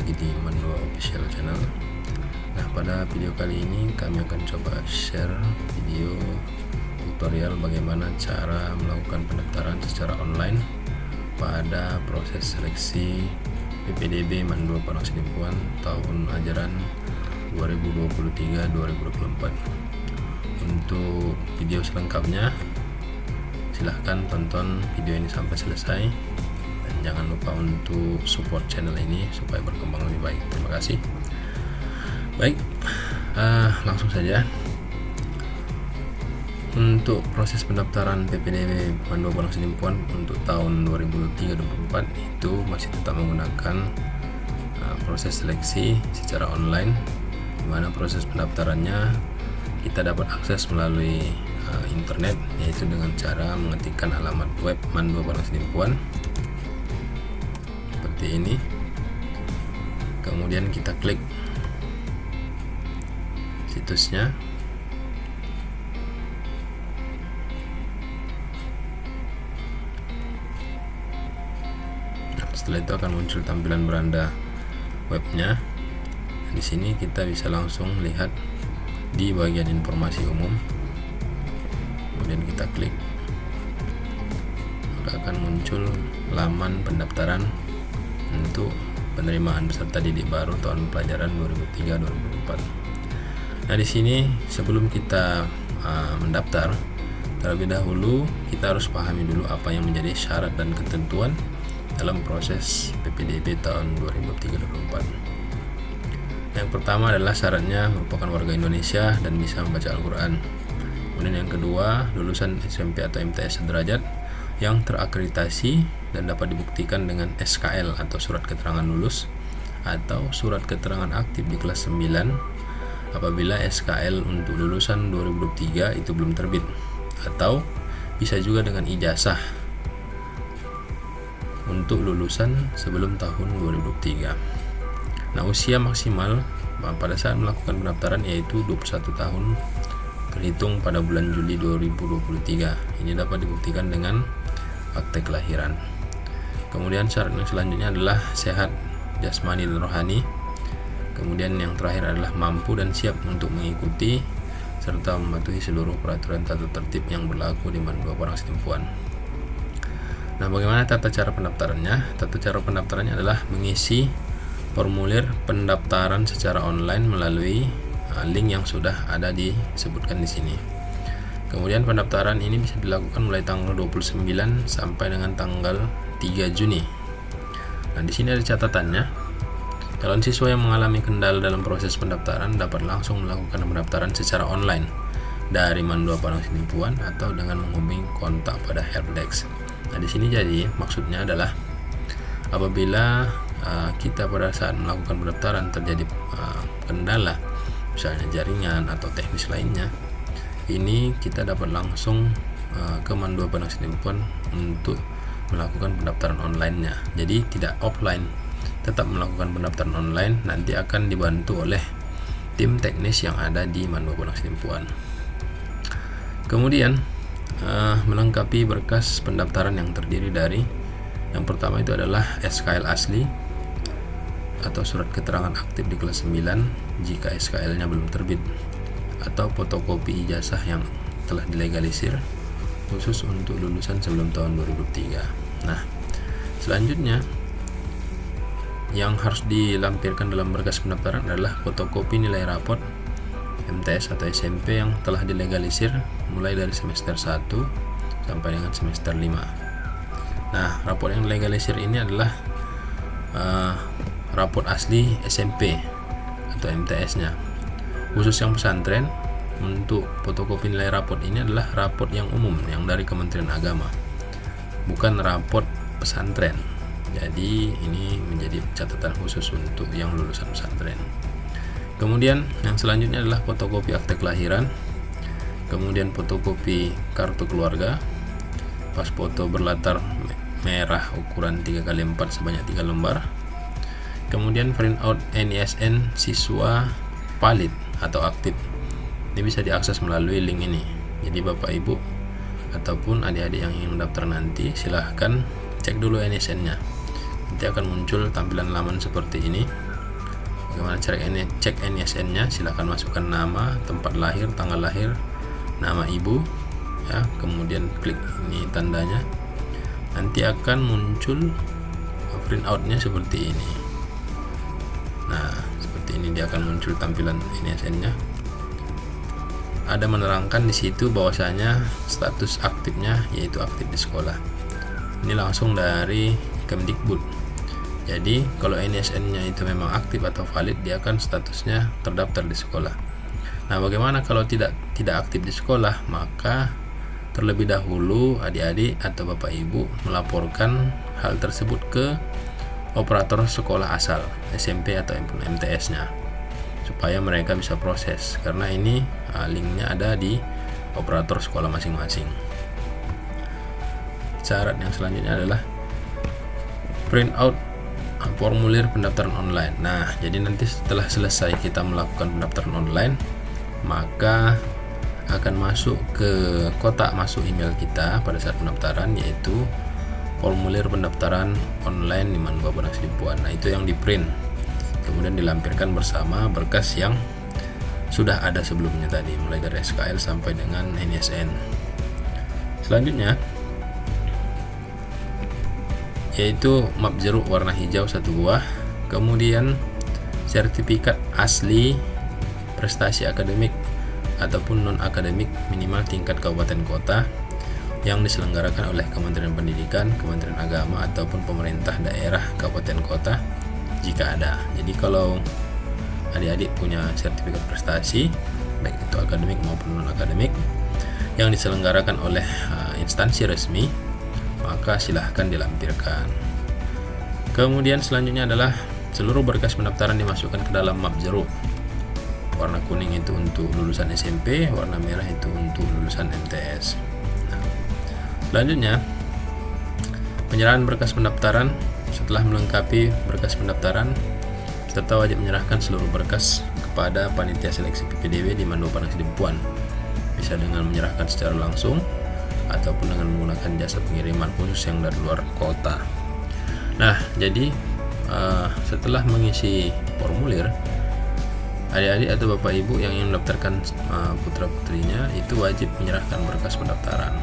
lagi di Mandua Official Channel. Nah, pada video kali ini kami akan coba share video tutorial bagaimana cara melakukan pendaftaran secara online pada proses seleksi PPDB Mandua Parangsinimpuan tahun ajaran 2023-2024. Untuk video selengkapnya silahkan tonton video ini sampai selesai, dan jangan lupa untuk support channel ini supaya berkembang lebih baik. Terima kasih. Baik, langsung saja. Untuk proses pendaftaran PPDB Mandua Parangsinimpuan untuk tahun 2023-2024 itu masih tetap menggunakan proses seleksi secara online, di mana proses pendaftarannya kita dapat akses melalui internet, yaitu dengan cara mengetikkan alamat web Mandua Parangsinimpuan seperti ini. Kemudian kita klik situsnya. Setelah itu akan muncul tampilan beranda webnya. Di sini kita bisa langsung lihat di bagian informasi umum. Kemudian kita klik, maka akan muncul laman pendaftaran untuk penerimaan peserta didik baru tahun pelajaran 2003-2024. Nah, di sini sebelum kita mendaftar, terlebih dahulu kita harus pahami dulu apa yang menjadi syarat dan ketentuan dalam proses PPDB tahun 2003-2024. Yang pertama adalah syaratnya merupakan warga Indonesia dan bisa membaca Al-Quran. Kemudian yang kedua, lulusan SMP atau MTS sederajat yang terakreditasi dan dapat dibuktikan dengan SKL atau surat keterangan lulus atau surat keterangan aktif di kelas 9 apabila SKL untuk lulusan 2023 itu belum terbit, atau bisa juga dengan ijazah untuk lulusan sebelum tahun 2023. Nah, usia maksimal pada saat melakukan pendaftaran yaitu 21 tahun terhitung pada bulan Juli 2023. Ini dapat dibuktikan dengan akte kelahiran. Kemudian syarat yang selanjutnya adalah sehat jasmani dan rohani. Kemudian yang terakhir adalah mampu dan siap untuk mengikuti serta mematuhi seluruh peraturan tata tertib yang berlaku di Mandua Parangsinimpuan. Nah, bagaimana tata cara pendaftarannya? Tata cara pendaftarannya adalah mengisi formulir pendaftaran secara online melalui link yang sudah ada disebutkan di sini. Kemudian pendaftaran ini bisa dilakukan mulai tanggal 29 sampai dengan tanggal 3 Juni. Nah, di sini ada catatannya. Calon siswa yang mengalami kendala dalam proses pendaftaran dapat langsung melakukan pendaftaran secara online dari Mandua Parangsinimpuan atau dengan menghubungi kontak pada helpdesk. Nah, di sini jadi maksudnya adalah apabila kita pada saat melakukan pendaftaran terjadi kendala, misalnya jaringan atau teknis lainnya, ini kita dapat langsung ke Mandua Parangsinimpuan untuk melakukan pendaftaran online-nya. Jadi tidak offline, tetap melakukan pendaftaran online, nanti akan dibantu oleh tim teknis yang ada di Mandua Parangsinimpuan. Kemudian melengkapi berkas pendaftaran yang terdiri dari yang pertama itu adalah SKL asli atau surat keterangan aktif di kelas 9 jika SKL-nya belum terbit, atau fotokopi ijazah yang telah dilegalisir khusus untuk lulusan sebelum tahun 2003. Nah, selanjutnya yang harus dilampirkan dalam berkas pendaftaran adalah fotokopi nilai raport MTS atau SMP yang telah dilegalisir mulai dari semester 1 sampai dengan semester 5. Nah, raport yang dilegalisir ini adalah raport asli SMP atau MTS-nya. Khusus yang pesantren, untuk fotokopi nilai raport ini adalah raport yang umum yang dari Kementerian Agama, bukan raport pesantren. Jadi ini menjadi catatan khusus untuk yang lulusan pesantren. Kemudian yang selanjutnya adalah fotokopi akte kelahiran, kemudian fotokopi kartu keluarga, pas foto berlatar merah ukuran 3x4 sebanyak 3 lembar. Kemudian print out NISN siswa valid atau aktif. Ini bisa diakses melalui link ini. Jadi Bapak Ibu ataupun adik-adik yang ingin mendaftar nanti silahkan cek dulu NISN-nya. Nanti akan muncul tampilan laman seperti ini. Bagaimana cara cek NISN-nya? Silahkan masukkan nama, tempat lahir, tanggal lahir, nama ibu, ya, kemudian klik ini tandanya, nanti akan muncul print out-nya seperti ini. Nah, seperti ini dia akan muncul tampilan NISN-nya. Ada menerangkan di situ bahwasanya status aktifnya yaitu aktif di sekolah. Ini langsung dari Kemdikbud. Jadi kalau NISN-nya itu memang aktif atau valid, dia akan statusnya terdaftar di sekolah. Nah, bagaimana kalau tidak aktif di sekolah? Maka terlebih dahulu adik-adik atau bapak ibu melaporkan hal tersebut ke operator sekolah asal, SMP atau MTS-nya, supaya mereka bisa proses, karena ini linknya ada di operator sekolah masing-masing. Syarat yang selanjutnya adalah print out formulir pendaftaran online. Nah, jadi nanti setelah selesai kita melakukan pendaftaran online, maka akan masuk ke kotak masuk email kita pada saat pendaftaran, yaitu formulir pendaftaran online di Mandu Bapak Sidimpuan. Nah, itu yang di print, kemudian dilampirkan bersama berkas yang sudah ada sebelumnya tadi, mulai dari SKL sampai dengan NISN. Selanjutnya yaitu map jeruk warna hijau 1 buah, kemudian sertifikat asli prestasi akademik ataupun non akademik minimal tingkat kabupaten kota yang diselenggarakan oleh Kementerian Pendidikan, Kementerian Agama ataupun pemerintah daerah kabupaten kota jika ada. Jadi kalau adik-adik punya sertifikat prestasi baik itu akademik maupun non akademik yang diselenggarakan oleh instansi resmi, maka silahkan dilampirkan. Kemudian selanjutnya adalah seluruh berkas pendaftaran dimasukkan ke dalam map jeruk. Warna kuning itu untuk lulusan SMP, warna merah itu untuk lulusan MTS. Nah, selanjutnya penyerahan berkas pendaftaran. Setelah melengkapi berkas pendaftaran, peserta wajib menyerahkan seluruh berkas kepada panitia seleksi PPDB di Mandu Bapak Sidimpuan. Bisa dengan menyerahkan secara langsung ataupun dengan menggunakan jasa pengiriman khusus yang dari luar kota. Nah, jadi setelah mengisi formulir, adik-adik atau bapak ibu yang ingin mendaftarkan putra putrinya itu wajib menyerahkan berkas pendaftaran.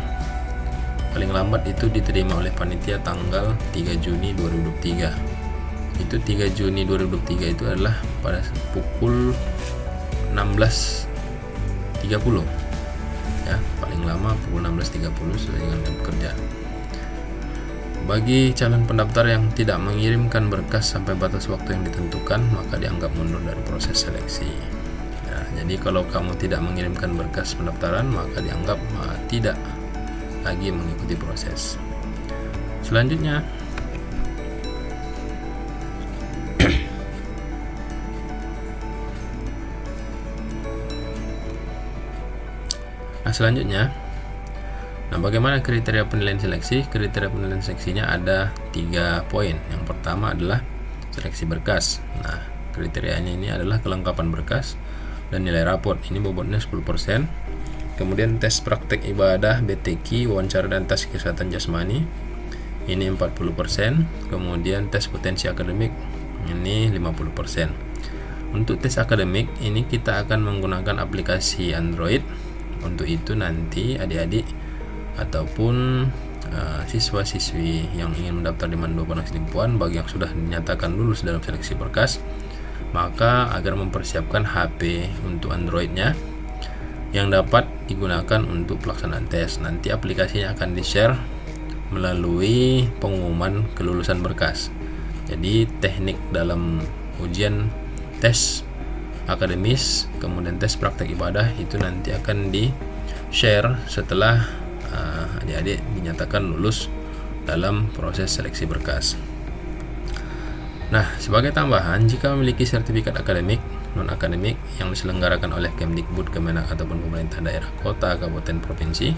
Paling lambat itu diterima oleh panitia tanggal 3 Juni 2023. Itu 3 Juni 2023 itu adalah pada pukul 16.30. Ya, paling lama pukul 16.30 sesuai dengan jam kerja. Bagi calon pendaftar yang tidak mengirimkan berkas sampai batas waktu yang ditentukan, maka dianggap mundur dari proses seleksi. Ya, jadi kalau kamu tidak mengirimkan berkas pendaftaran, maka dianggap tidak lagi mengikuti proses. Selanjutnya, Nah, bagaimana kriteria penilaian seleksi? Kriteria penilaian seleksinya ada 3 poin. Yang pertama adalah seleksi berkas. Nah, kriterianya ini adalah kelengkapan berkas dan nilai raport. Ini bobotnya 10%. Kemudian tes praktek ibadah, BTQ, wawancara dan tes kesehatan jasmani. Ini 40%. Kemudian tes potensi akademik. Ini 50%. Untuk tes akademik ini kita akan menggunakan aplikasi Android. Untuk itu nanti adik-adik ataupun siswa-siswi yang ingin mendaftar di Mandu Bapak Sidimpuan, bagi yang sudah dinyatakan lulus dalam seleksi berkas, maka agar mempersiapkan HP untuk Androidnya yang dapat digunakan untuk pelaksanaan tes. Nanti aplikasinya akan di-share melalui pengumuman kelulusan berkas. Jadi teknik dalam ujian tes akademis, kemudian tes praktek ibadah itu nanti akan di-share setelah adik-adik dinyatakan lulus dalam proses seleksi berkas. Nah, sebagai tambahan, jika memiliki sertifikat akademik, non-akademik yang diselenggarakan oleh Kemdikbud, Kemenak ataupun pemerintah daerah, kota, kabupaten, provinsi,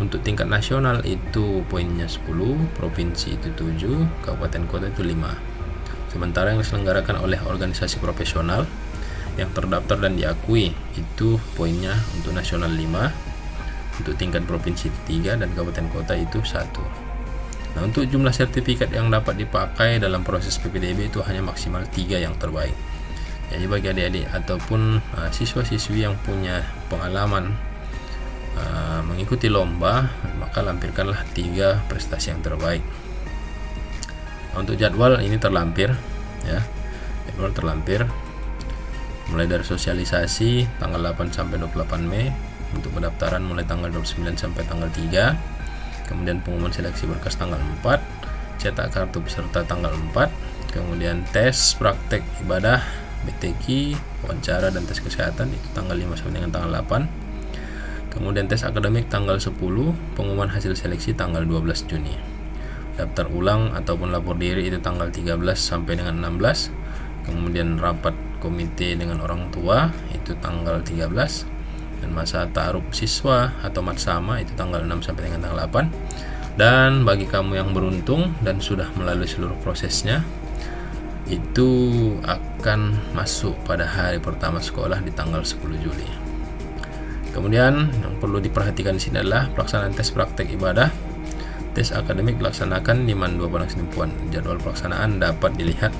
untuk tingkat nasional itu poinnya 10, provinsi itu 7, kabupaten kota itu 5. Sementara yang diselenggarakan oleh organisasi profesional yang terdaftar dan diakui itu poinnya untuk nasional 5, untuk tingkat provinsi itu 3, dan kabupaten kota itu 1. Nah, untuk jumlah sertifikat yang dapat dipakai dalam proses PPDB itu hanya maksimal 3 yang terbaik. Jadi bagi adik-adik ataupun siswa-siswi yang punya pengalaman mengikuti lomba, maka lampirkanlah 3 prestasi yang terbaik. Untuk jadwal ini terlampir ya. Jadwal terlampir mulai dari sosialisasi tanggal 8 sampai 28 Mei, untuk pendaftaran mulai tanggal 29 sampai tanggal 3, kemudian pengumuman seleksi berkas tanggal 4, cetak kartu peserta tanggal 4, kemudian tes praktek ibadah, BTQ, wawancara dan tes kesehatan itu tanggal 5 sampai dengan tanggal 8. Kemudian tes akademik tanggal 10, pengumuman hasil seleksi tanggal 12 Juni. Daftar ulang ataupun lapor diri itu tanggal 13 sampai dengan 16. Kemudian rapat komite dengan orang tua itu tanggal 13. Dan masa ta'aruf siswa atau matsama itu tanggal 6 sampai dengan tanggal 8. Dan bagi kamu yang beruntung dan sudah melalui seluruh prosesnya, itu akan masuk pada hari pertama sekolah di tanggal 10 Juli. Kemudian yang perlu diperhatikan di sini adalah pelaksanaan tes praktek ibadah. Tes akademik dilaksanakan di MAN 2 Padang Sidempuan. Jadwal pelaksanaan dapat dilihat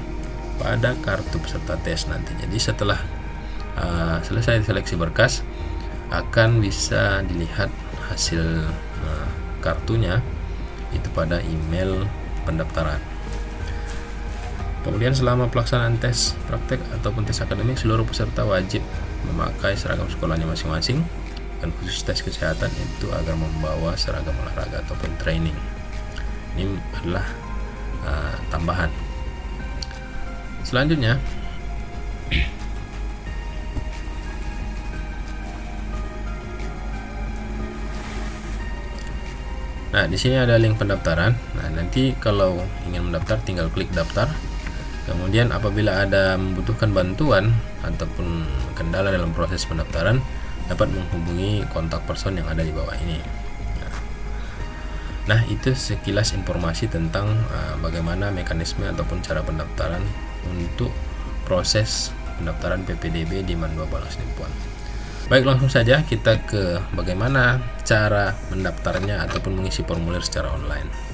pada kartu peserta tes nanti. Jadi setelah selesai seleksi berkas, akan bisa dilihat hasil kartunya itu pada email pendaftaran. Kemudian selama pelaksanaan tes praktek ataupun tes akademik, seluruh peserta wajib memakai seragam sekolahnya masing-masing, dan khusus tes kesehatan itu agar membawa seragam olahraga ataupun training. Ini adalah tambahan. Selanjutnya, nah di sini ada link pendaftaran. Nah nanti kalau ingin mendaftar tinggal klik daftar. Kemudian apabila ada membutuhkan bantuan ataupun kendala dalam proses pendaftaran, dapat menghubungi kontak person yang ada di bawah ini. Nah itu sekilas informasi tentang bagaimana mekanisme ataupun cara pendaftaran untuk proses pendaftaran PPDB di MAN 2 Padang Sidempuan. Baik, langsung saja kita ke bagaimana cara mendaftarnya ataupun mengisi formulir secara online.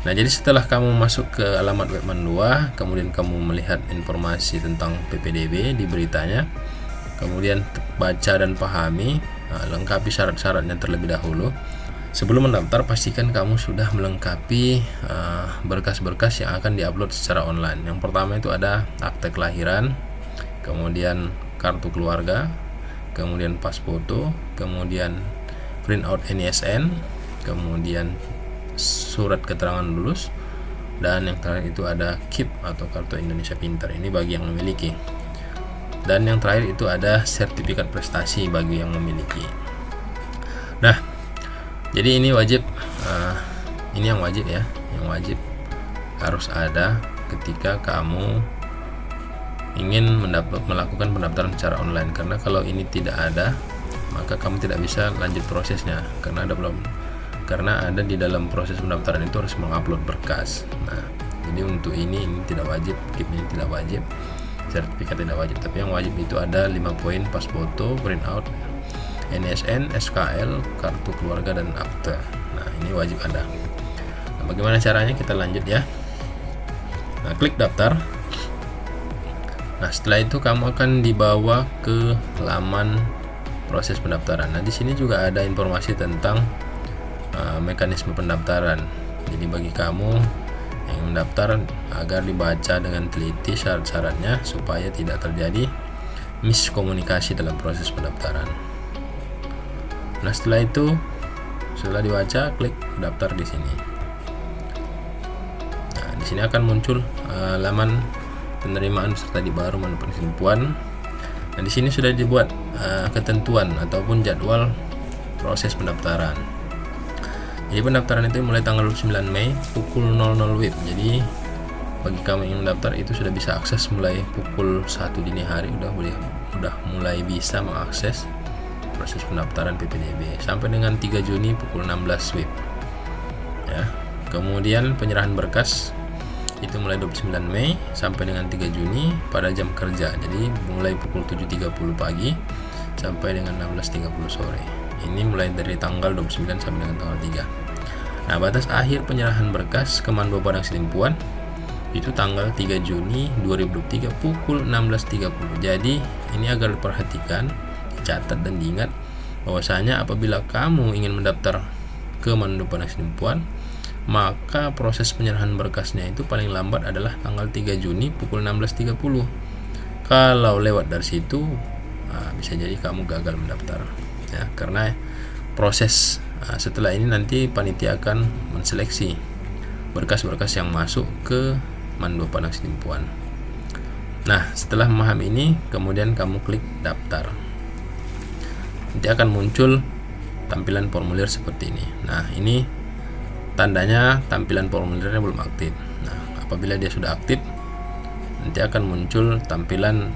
Nah, jadi setelah kamu masuk ke alamat web MAN 2, kemudian kamu melihat informasi tentang PPDB di beritanya, kemudian baca dan pahami, lengkapi syarat-syaratnya terlebih dahulu. Sebelum mendaftar, pastikan kamu sudah melengkapi berkas-berkas yang akan diupload secara online. Yang pertama itu ada akte kelahiran, kemudian kartu keluarga, kemudian pas foto, kemudian print out NISN, kemudian surat keterangan lulus, dan yang terakhir itu ada KIP atau Kartu Indonesia Pintar. Ini bagi yang memiliki. Dan yang terakhir itu ada sertifikat prestasi bagi yang memiliki. Nah, jadi ini wajib, ini yang wajib ya, yang wajib harus ada ketika kamu ingin melakukan pendaftaran secara online. Karena kalau ini tidak ada, maka kamu tidak bisa lanjut prosesnya, karena ada di dalam proses pendaftaran itu harus mengupload berkas. Nah, jadi untuk ini tidak wajib, KIP ini tidak wajib, sertifikat tidak wajib. Tapi yang wajib itu ada 5 poin: pas foto, print out NISN, SKL, kartu keluarga, dan akte. Nah, ini wajib ada. Nah, bagaimana caranya? Kita lanjut ya. Nah, klik daftar. Nah, setelah itu kamu akan dibawa ke laman proses pendaftaran. Nah, di sini juga ada informasi tentang mekanisme pendaftaran. Jadi bagi kamu yang mendaftar, agar dibaca dengan teliti syarat-syaratnya supaya tidak terjadi miskomunikasi dalam proses pendaftaran. Nah, setelah itu, setelah dibaca, klik daftar di sini. Nah, di sini akan muncul laman penerimaan peserta didik baru MAN 2 Padang Sidempuan. Nah, di sini sudah dibuat ketentuan ataupun jadwal proses pendaftaran. Jadi pendaftaran itu mulai tanggal 9 Mei pukul 00 WIB. Jadi bagi kamu yang mendaftar itu sudah bisa akses mulai pukul 1 dini hari, udah mulai bisa mengakses proses pendaftaran PPDB sampai dengan 3 Juni pukul 16 WIB. Ya. Kemudian penyerahan berkas itu mulai 29 Mei sampai dengan 3 Juni pada jam kerja. Jadi mulai pukul 7.30 pagi sampai dengan 16.30 sore. Ini mulai dari tanggal 29 sampai dengan tanggal 3. Nah, batas akhir penyerahan berkas ke MAN 2 Padang Sidempuan itu tanggal 3 Juni 2023 pukul 16.30. Jadi ini agar diperhatikan, dicatat dan diingat bahwasanya apabila kamu ingin mendaftar ke Manado Panas Tinubuan, maka proses penyerahan berkasnya itu paling lambat adalah tanggal 3 Juni pukul 16.30. Kalau lewat dari situ, bisa jadi kamu gagal mendaftar ya, karena proses setelah ini nanti panitia akan menseleksi berkas-berkas yang masuk ke Manado Panas Tinubuan. Nah, setelah memahami ini, kemudian kamu klik daftar. Nanti akan muncul tampilan formulir seperti ini. Nah, ini tandanya tampilan formulirnya belum aktif. Nah, apabila dia sudah aktif, nanti akan muncul tampilan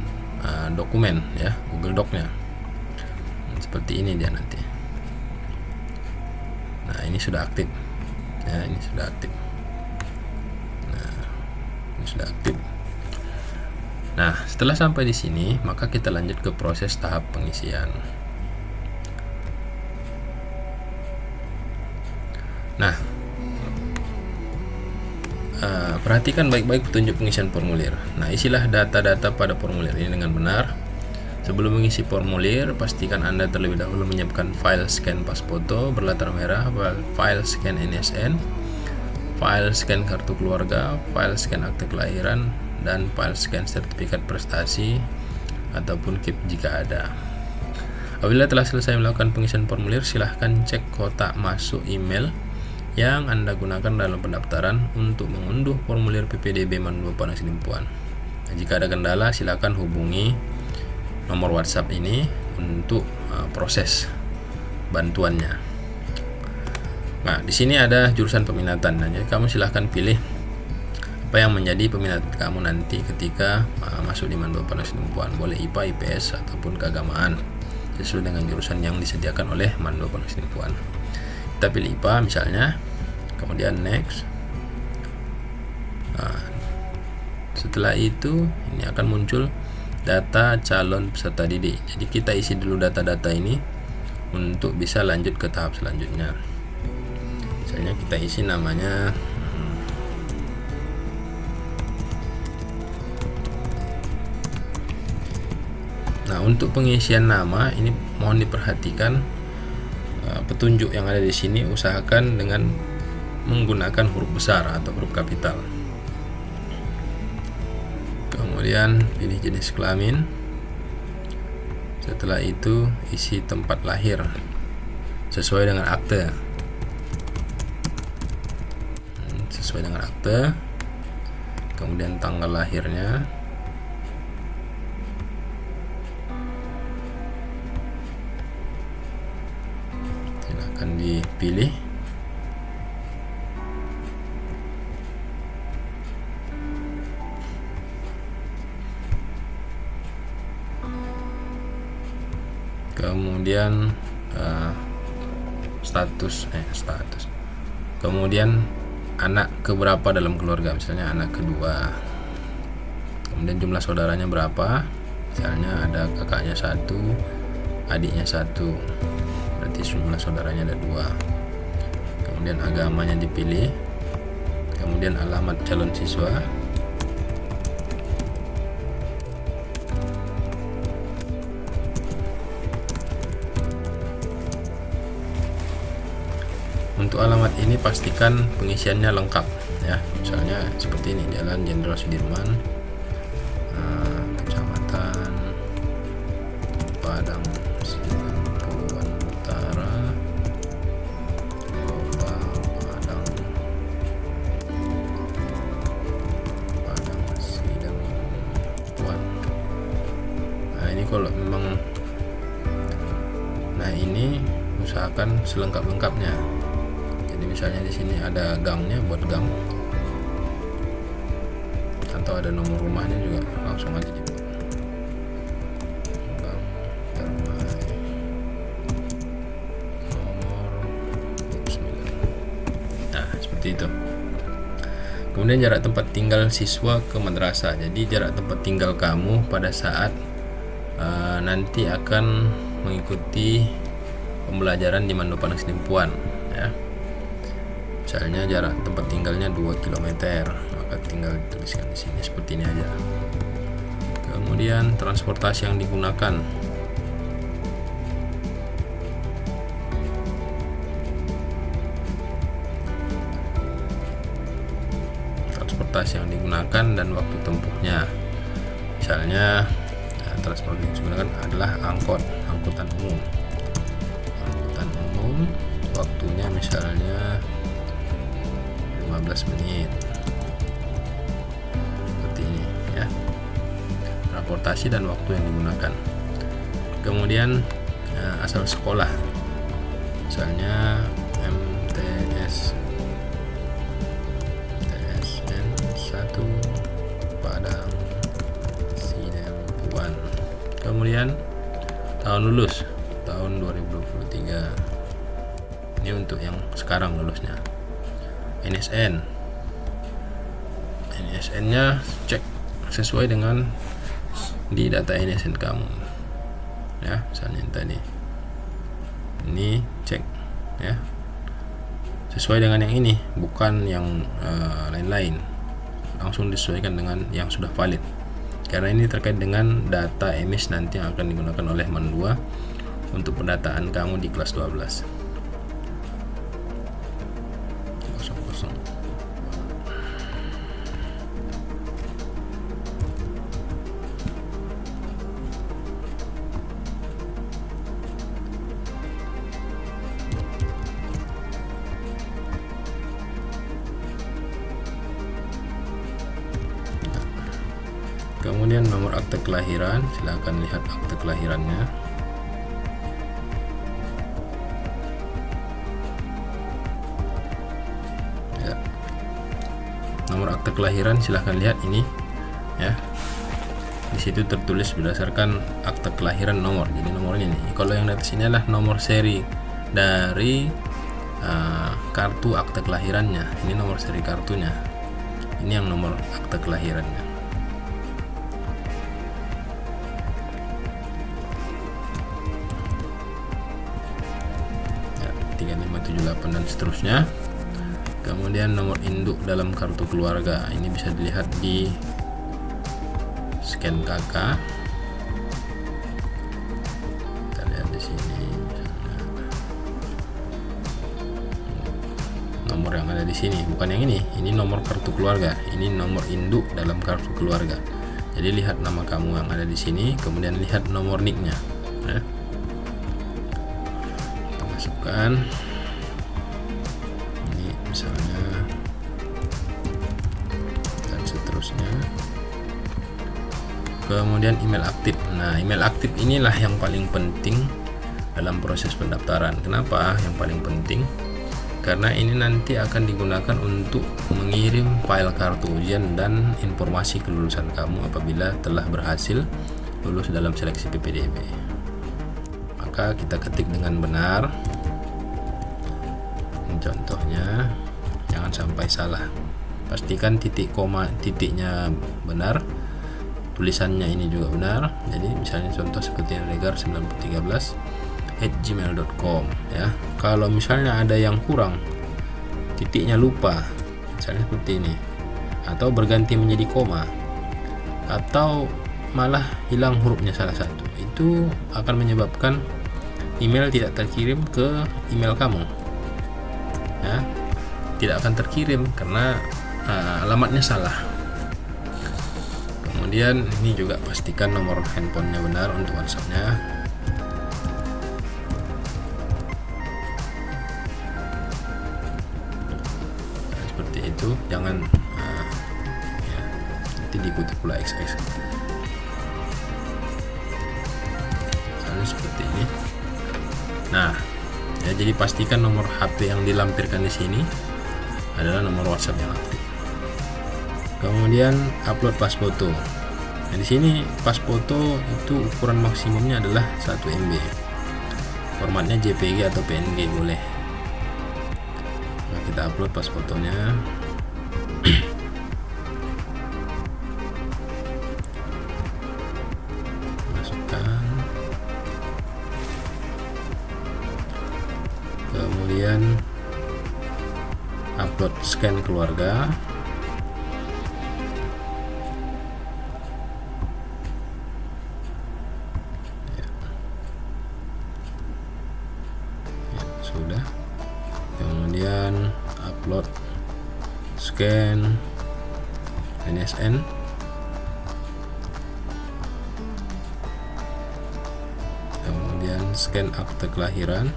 dokumen ya, Google Doc-nya. Seperti ini dia nanti. Nah, ini sudah aktif. Ya, ini sudah aktif. Sudah aktif. Nah, setelah sampai di sini, maka kita lanjut ke proses tahap pengisian. Nah, perhatikan baik-baik petunjuk pengisian formulir. Nah, isilah data-data pada formulir ini dengan benar. Sebelum mengisi formulir, pastikan Anda terlebih dahulu menyiapkan file scan pas foto berlatar merah, file scan NSN, file scan kartu keluarga, file scan akte kelahiran, dan file scan sertifikat prestasi ataupun KIP jika ada. Apabila telah selesai melakukan pengisian formulir, silahkan cek kotak masuk email yang Anda gunakan dalam pendaftaran untuk mengunduh formulir PPDB Manado Panas Tinubuan. Jika ada kendala, silahkan hubungi nomor WhatsApp ini untuk proses bantuannya. Nah, di sini ada jurusan peminatan. Nah, jadi kamu silahkan pilih apa yang menjadi peminat kamu nanti ketika masuk di Manado Panas Tinubuan. Boleh IPA, IPS ataupun keagamaan sesuai dengan jurusan yang disediakan oleh Manado Panas Tinubuan. Kita pilih IPA misalnya, kemudian next. Nah, setelah itu ini akan muncul data calon peserta didik. Jadi kita isi dulu data-data ini untuk bisa lanjut ke tahap selanjutnya. Misalnya kita isi namanya Nah, untuk pengisian nama ini mohon diperhatikan petunjuk yang ada di sini, usahakan dengan menggunakan huruf besar atau huruf kapital. Kemudian pilih jenis kelamin. Setelah itu isi tempat lahir sesuai dengan akte. Sesuai dengan akte. Kemudian tanggal lahirnya. Silakan dipilih. Kemudian status. Kemudian anak keberapa dalam keluarga, misalnya anak kedua. Kemudian jumlah saudaranya berapa, misalnya ada kakaknya 1, adiknya 1, berarti jumlah saudaranya ada 2. Kemudian agamanya dipilih. Kemudian alamat calon siswa. Untuk alamat ini pastikan pengisiannya lengkap ya. Misalnya seperti ini, Jalan Jenderal Sudirman, Kecamatan Padang Sidempuan Utara, Kota Padang Sidempuan. Nah, ini kalau memang, nah ini usahakan selengkap-lengkapnya. Jadi misalnya di sini ada gangnya, buat gang, atau ada nomor rumahnya juga langsung aja dibuat. Gang Permai nomor 29. Nah, seperti itu. Kemudian jarak tempat tinggal siswa ke madrasah. Jadi jarak tempat tinggal kamu pada saat nanti akan mengikuti pembelajaran di Manado Panas Tinubuan ya. Misalnya jarak tempat tinggalnya 2 km, maka tinggal dituliskan di sini seperti ini aja. Kemudian transportasi yang digunakan. Transportasi yang digunakan dan waktu tempuhnya. Misalnya transportasi yang digunakan adalah angkutan umum. Angkutan umum waktunya misalnya 15 menit. Seperti ini ya. Transportasi dan waktu yang digunakan. Kemudian asal sekolah. Misalnya MTS TSN 1 Padang Sinempuan. Kemudian tahun lulus tahun 2023. Ini untuk yang sekarang lulusnya. NSN-nya cek sesuai dengan di data NSN kamu ya, misalnya tadi ini cek ya sesuai dengan yang ini, bukan yang lain-lain, langsung disesuaikan dengan yang sudah valid karena ini terkait dengan data emis nanti yang akan digunakan oleh MAN 2 untuk pendataan kamu di kelas 12. Kemudian nomor akte kelahiran, silakan lihat akte kelahirannya. Ya. Nomor akte kelahiran silahkan lihat ini ya. Di situ tertulis berdasarkan akte kelahiran nomor. Jadi nomornya ini. Kalau yang di atas ini adalah nomor seri dari kartu akte kelahirannya. Ini nomor seri kartunya. Ini yang nomor akte kelahirannya. Ya, 3578 dan seterusnya. Kemudian nomor induk dalam kartu keluarga. Ini bisa dilihat di scan KK. Kita lihat di sini nomor yang ada di sini, bukan yang ini. Ini nomor kartu keluarga. Ini nomor induk dalam kartu keluarga. Jadi lihat nama kamu yang ada di sini, kemudian lihat nomor NIK-nya. Ya. Kita masukkan. Ini misalnya dan seterusnya. Kemudian email aktif. Nah, email aktif inilah yang paling penting dalam proses pendaftaran. Kenapa yang paling penting? Karena ini nanti akan digunakan untuk mengirim file kartu ujian dan informasi kelulusan kamu apabila telah berhasil lulus dalam seleksi PPDB. Maka kita ketik dengan benar. Contohnya, jangan sampai salah. Pastikan titik koma titiknya benar. Tulisannya ini juga benar. Jadi misalnya contoh seperti regar1913@gmail.com ya. Kalau misalnya ada yang kurang, titiknya lupa, misalnya seperti ini, atau berganti menjadi koma, atau malah hilang hurufnya salah satu, itu akan menyebabkan email tidak terkirim ke email kamu ya. Tidak akan terkirim karena alamatnya salah. Kemudian ini juga pastikan nomor handphonenya benar untuk WhatsAppnya. Nah, seperti itu, jangan ya, nanti diikuti pula XX. Misalnya seperti ini. Nah, ya, jadi pastikan nomor HP yang dilampirkan di sini adalah nomor WhatsApp yang aktif. Kemudian upload pas foto. Nah, di sini pas foto itu ukuran maksimumnya adalah 1 MB. Formatnya JPG atau PNG boleh. Nah, kita upload pas fotonya. Masukkan. Kemudian upload scan keluarga. upload, scan NSN, kemudian scan akte kelahiran,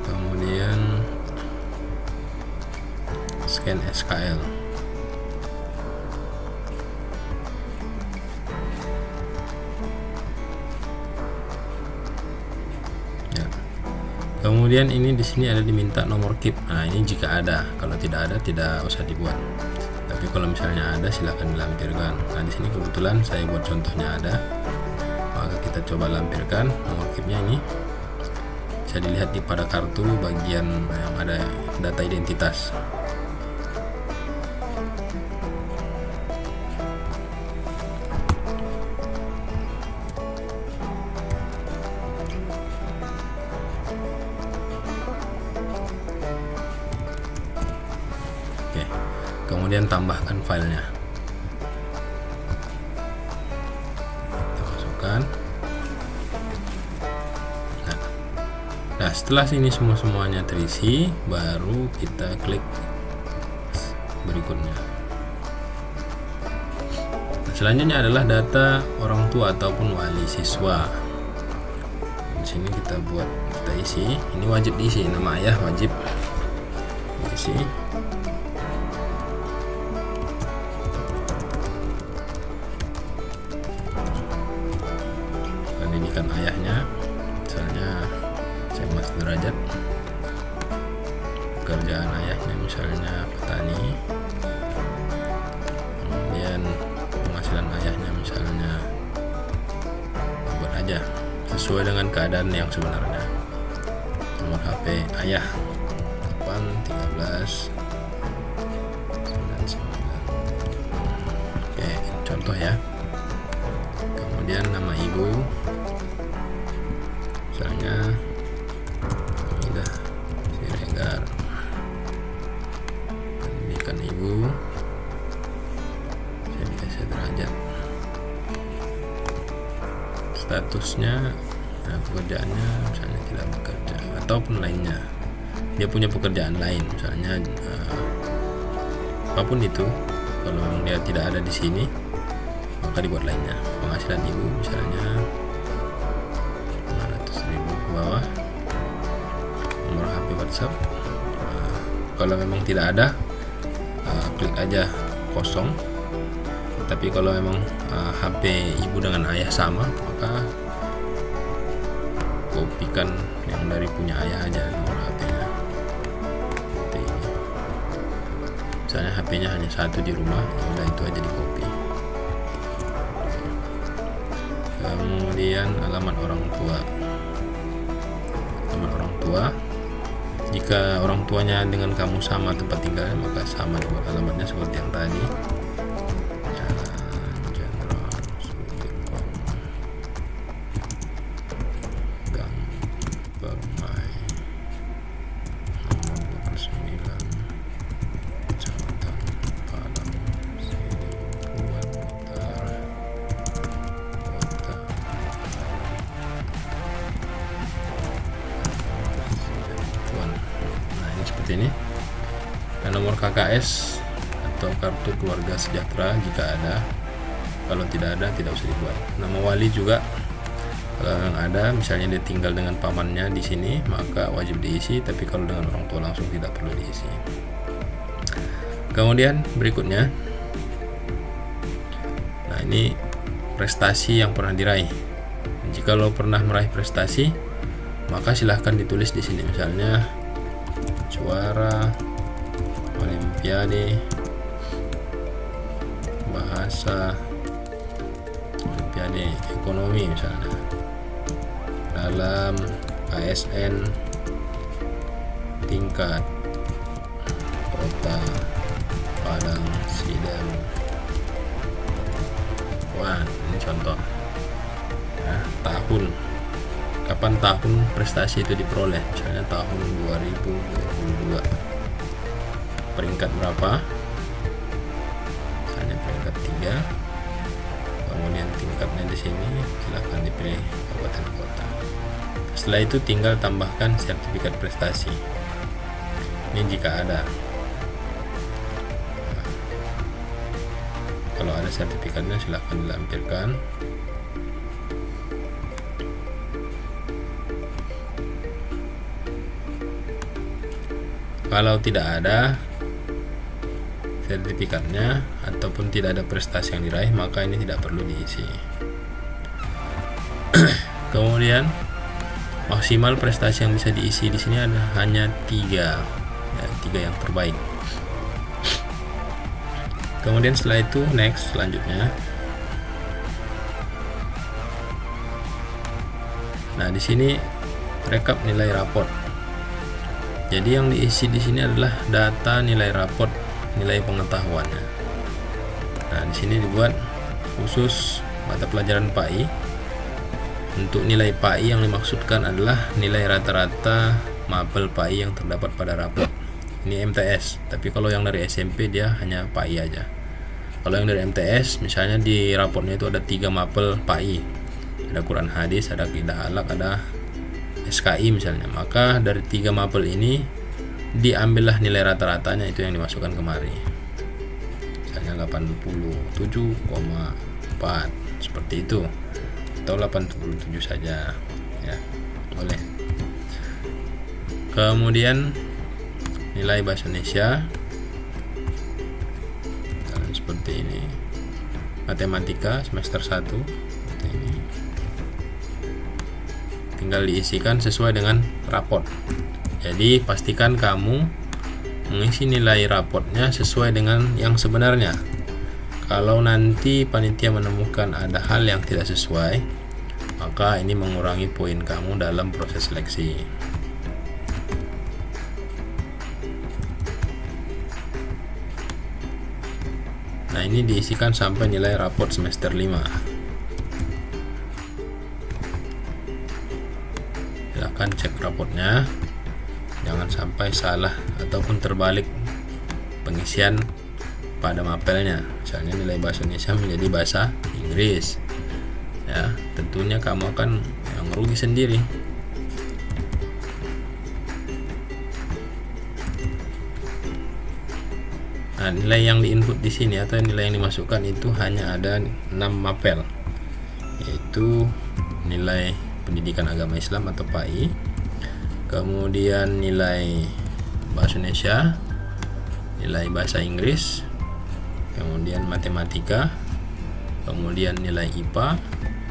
kemudian scan SKL. Kemudian ini di sini ada diminta nomor KIP. Nah, ini jika ada. Kalau tidak ada, tidak usah dibuat. Tapi kalau misalnya ada, silakan dilampirkan. Nah, di sini kebetulan saya buat contohnya ada. Maka kita coba lampirkan nomor KIP-nya ini. Bisa dilihat di pada kartu bagian yang ada data identitas. Kemudian tambahkan filenya, kita masukkan. Nah, setelah sini semuanya terisi, baru kita klik berikutnya. Selanjutnya adalah data orang tua ataupun wali siswa. Di sini kita isi. Ini wajib diisi, nama ayah wajib diisi. Pendidikan ayahnya, misalnya saya Mas Derajat. Pekerjaan ayahnya misalnya petani. Kemudian penghasilan ayahnya misalnya buat aja sesuai dengan keadaan yang sebenarnya. Nomor HP ayah 813 99. Oke, contoh ya. Kemudian nama ibu misalnya Hamidah Siregar. Pendidikan ibu saya Derajat. Statusnya, nah, pekerjaannya misalnya tidak bekerja ataupun lainnya, dia punya pekerjaan lain misalnya, apapun itu. Kalau dia tidak ada di sini maka dibuat lainnya. Penghasilan ibu misalnya 500.000 ke bawah. Nomor HP WhatsApp, kalau memang tidak ada, klik aja kosong. Tapi kalau memang HP ibu dengan ayah sama, maka kopikan yang dari punya ayah aja nomor HP-nya. Seperti ini. Misalnya HP-nya hanya satu di rumah, ya itu aja di copy. Kemudian alamat orang tua. Alamat orang tua, jika orang tuanya dengan kamu sama tempat tinggalnya, maka sama dibuat alamatnya seperti yang tadi. Ini dan nomor KKS atau kartu keluarga sejahtera jika ada. Kalau tidak ada, tidak usah dibuat. Nama wali juga kalau yang ada, misalnya dia tinggal dengan pamannya di sini, maka wajib diisi. Tapi kalau dengan orang tua langsung tidak perlu diisi. Kemudian berikutnya, nah ini prestasi yang pernah diraih. Jika lo pernah meraih prestasi, maka silahkan ditulis di sini. Misalnya juara Olimpiade bahasa, Olimpiade ekonomi misalnya, dalam ASN tingkat kota Padang Sidang. Wah, ini contoh. Nah, kapan tahun prestasi itu diperoleh, misalnya tahun 2022, peringkat berapa, misalnya peringkat 3, tahun Kemudian tingkatnya di sini silahkan dipilih kabupaten kota. Setelah itu tinggal tambahkan sertifikat prestasi. Ini jika ada. Nah, kalau ada sertifikatnya silahkan dilampirkan. Kalau tidak ada sertifikatnya ataupun tidak ada prestasi yang diraih, maka ini tidak perlu diisi. Kemudian maksimal prestasi yang bisa diisi di sini ada hanya 3, ya, 3 yang terbaik. Kemudian setelah itu next, selanjutnya. Nah, di sini rekap nilai raport. Jadi yang diisi di sini adalah data nilai raport, nilai pengetahuannya. Nah, di sini dibuat khusus mata pelajaran PAI. Untuk nilai PAI yang dimaksudkan adalah nilai rata-rata mapel PAI yang terdapat pada raport. Ini MTS, tapi kalau yang dari SMP dia hanya PAI aja. Kalau yang dari MTS, misalnya di raportnya itu ada 3 mapel PAI. Ada Quran hadis, ada Aqidah Akhlak, ada SKI misalnya. Maka dari 3 mapel ini diambillah nilai rata-ratanya, itu yang dimasukkan kemari. Misalnya 87,4 seperti itu, atau 87 saja, ya boleh. Kemudian nilai bahasa Indonesia seperti ini. Matematika semester 1 ini tinggal diisikan sesuai dengan raport. Jadi pastikan kamu mengisi nilai raportnya sesuai dengan yang sebenarnya. Kalau nanti panitia menemukan ada hal yang tidak sesuai, maka ini mengurangi poin kamu dalam proses seleksi. Nah, ini diisikan sampai nilai raport semester 5. Silahkan cek raportnya, jangan sampai salah ataupun terbalik pengisian pada mapelnya. Misalnya nilai bahasa Indonesia menjadi bahasa Inggris, ya tentunya kamu akan yang rugi sendiri. Nah, nilai yang diinput di sini atau nilai yang dimasukkan itu hanya ada 6 mapel, yaitu nilai pendidikan agama Islam atau PAI, kemudian nilai bahasa Indonesia, nilai bahasa Inggris, kemudian matematika, kemudian nilai IPA,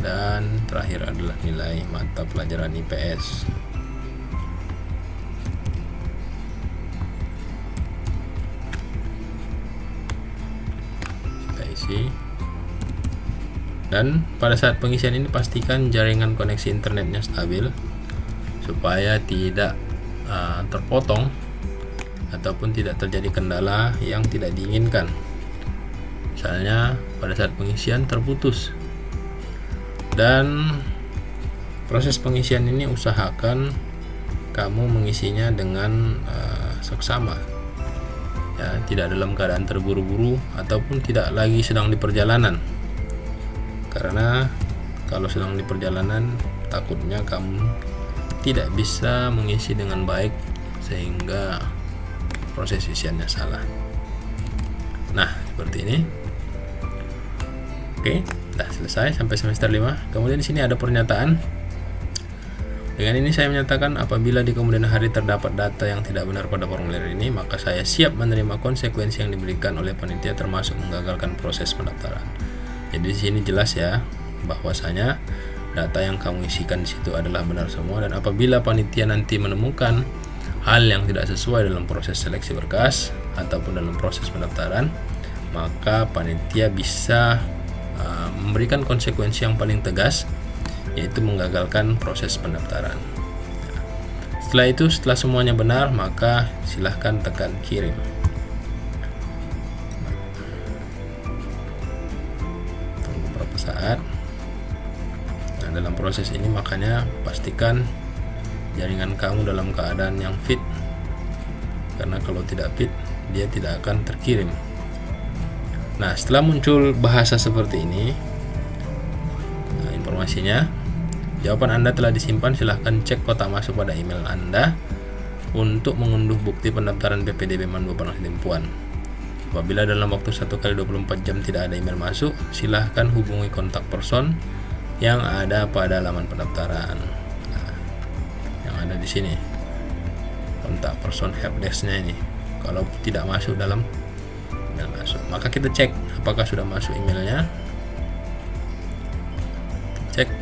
dan terakhir adalah nilai mata pelajaran IPS. Kita isi. Dan pada saat pengisian ini pastikan jaringan koneksi internetnya stabil supaya tidak terpotong ataupun tidak terjadi kendala yang tidak diinginkan. Misalnya pada saat pengisian terputus. Dan proses pengisian ini usahakan kamu mengisinya dengan seksama, ya, tidak dalam keadaan terburu-buru ataupun tidak lagi sedang di perjalanan. Karena kalau sedang di perjalanan takutnya kamu tidak bisa mengisi dengan baik sehingga proses isiannya salah. Nah, seperti ini. Oke, sudah selesai sampai semester 5. Kemudian di sini ada pernyataan. Dengan ini saya menyatakan apabila di kemudian hari terdapat data yang tidak benar pada formulir ini, maka saya siap menerima konsekuensi yang diberikan oleh panitia termasuk menggagalkan proses pendaftaran. Jadi di sini jelas ya bahwasanya data yang kamu isikan di situ adalah benar semua, dan apabila panitia nanti menemukan hal yang tidak sesuai dalam proses seleksi berkas ataupun dalam proses pendaftaran, maka panitia bisa memberikan konsekuensi yang paling tegas, yaitu menggagalkan proses pendaftaran. Setelah itu, setelah semuanya benar, maka silahkan tekan kirim. Tunggu beberapa saat. Nah, dalam proses ini makanya pastikan jaringan kamu dalam keadaan yang fit, karena kalau tidak fit dia tidak akan terkirim. Nah, setelah muncul bahasa seperti ini, informasinya. Jawaban Anda telah disimpan, silahkan cek kotak masuk pada email Anda untuk mengunduh bukti pendaftaran PPDB Mandu Padang Sidempuan. Apabila dalam waktu 1 kali 24 jam tidak ada email masuk, silahkan hubungi kontak person yang ada pada laman pendaftaran. Nah, yang ada di sini kontak person helpdesk-nya ini. Kalau tidak masuk dalam email masuk, maka kita cek apakah sudah masuk emailnya. Cek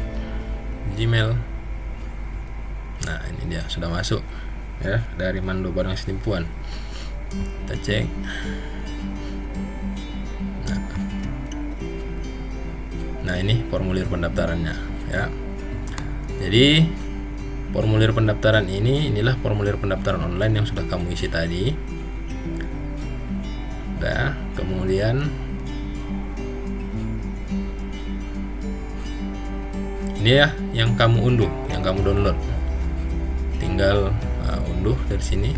Gmail. Nah, ini dia sudah masuk ya, dari Mandu Padang Sidempuan. Kita cek. Nah, ini formulir pendaftarannya ya. Jadi formulir pendaftaran inilah formulir pendaftaran online yang sudah kamu isi tadi. Nah, kemudian ini ya yang kamu unduh, yang kamu download. Tinggal unduh dari sini.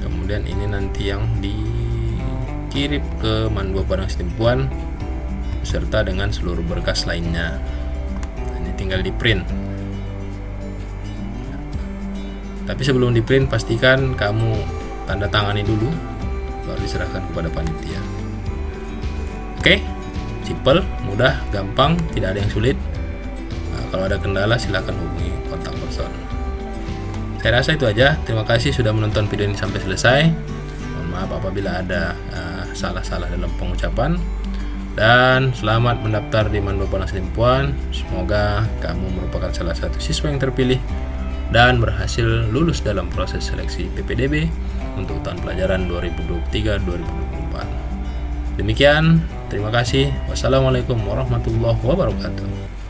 Kemudian ini nanti yang dikirim ke Mandu Padang Sidempuan beserta dengan seluruh berkas lainnya. Ini tinggal di print. Tapi sebelum di print, pastikan kamu tanda tangani dulu, baru diserahkan kepada panitia. Oke, simple, mudah, gampang, tidak ada yang sulit. Nah, kalau ada kendala silakan hubungi kontak person. Saya rasa itu aja. Terima kasih sudah menonton video ini sampai selesai. Mohon maaf apabila ada salah-salah dalam pengucapan. Dan selamat mendaftar di Mandu Padang Sidempuan. Semoga kamu merupakan salah satu siswa yang terpilih dan berhasil lulus dalam proses seleksi PPDB untuk tahun pelajaran 2023-2024. Demikian, terima kasih. Wassalamualaikum warahmatullahi wabarakatuh.